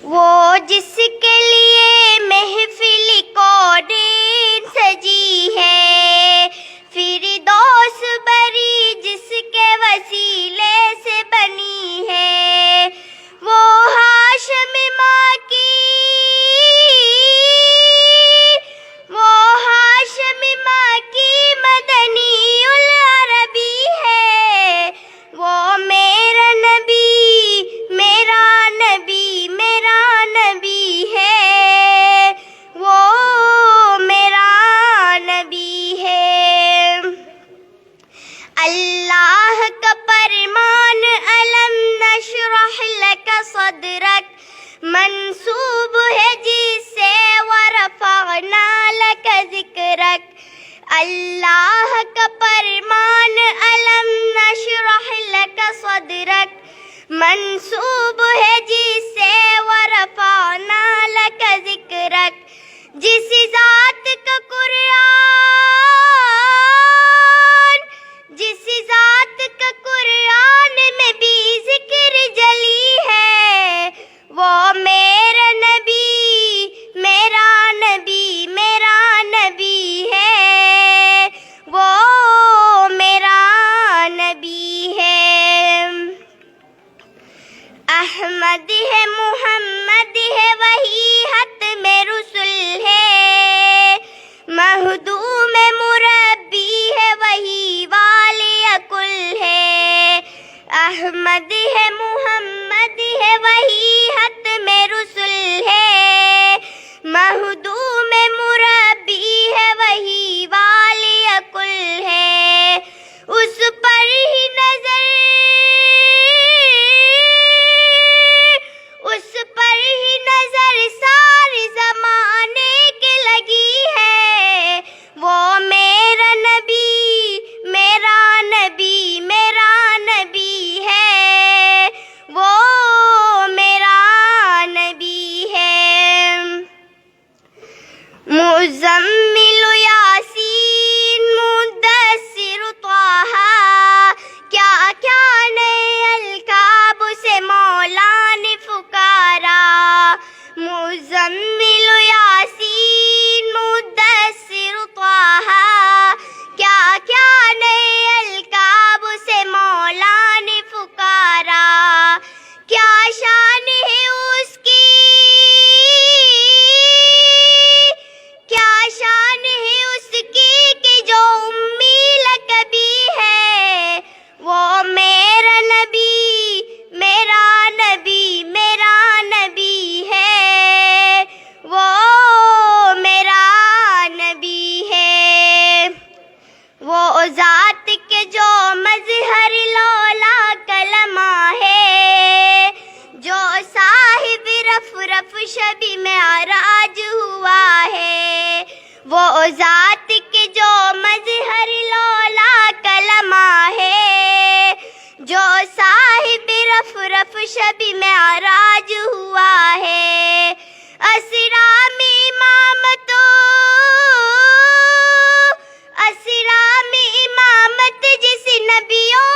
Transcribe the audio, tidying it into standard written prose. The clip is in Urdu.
وہ جس کے لیے محفل کونین سجی ہے، فردوس بری جس کے وسیلے سے بنی ہے، وہ ہاشم ماں کی مدنی العربی ہے، وہ میرا نبی میرا نبی میرا نبی ہے، وہ میرا نبی ہے۔ اللہ کا فرمان علم نشرح لک صدرک منسوب ہے جس سے ورفعنا لک ذکرک۔ اللہ کا فرمان علم نشرح لک صدرک منسوب ہے جس سے ورفعنا لک ذکرک۔ جس ذات کا قرآن میں بھی ذکر جلی ہے، وہ میرا نبی میرا نبی میرا نبی ہے، وہ میرا نبی ہے۔ احمد ہے محمد ہے وہی ختم رسل ہے، مہدوم مربی ہے وہی والی کل ہے۔ احمد ہے محمد ہے وہی ختم رسل ہے، مہدوم مربی ہے وہی والی کل ہے۔ اس پر ہی نظر سارے زمانے کے لگی ہے، وہ میرا نبی میرا نبی میرا نبی ہے، وہ میرا نبی ہے۔ مزمل یاسین مدثر طہ، کیا کیا نئے القاب سے مولا نے پکارا۔ مزمل یاسین مدثر طہ، کیا کیا نئے القاب سے مولا نے پکارا۔ کیا شان ہے اس کی، کیا شان ہے اس کی کہ جو امی لقبی ہے، وہ میرا نبی میرا نبی میرا نبی ہے، وہ میرا نبی ہے۔ وہ ذات کے جو مظہر لولا کلمہ ہے، جو صاحب رف رف شب معراج ہوا ہے، وہ ذات کے جو مظہر لولا کلمہ ہے، جو صاحب رف رف شب معراج ہوا ہے۔ اسرا میں امامت جس نبیوں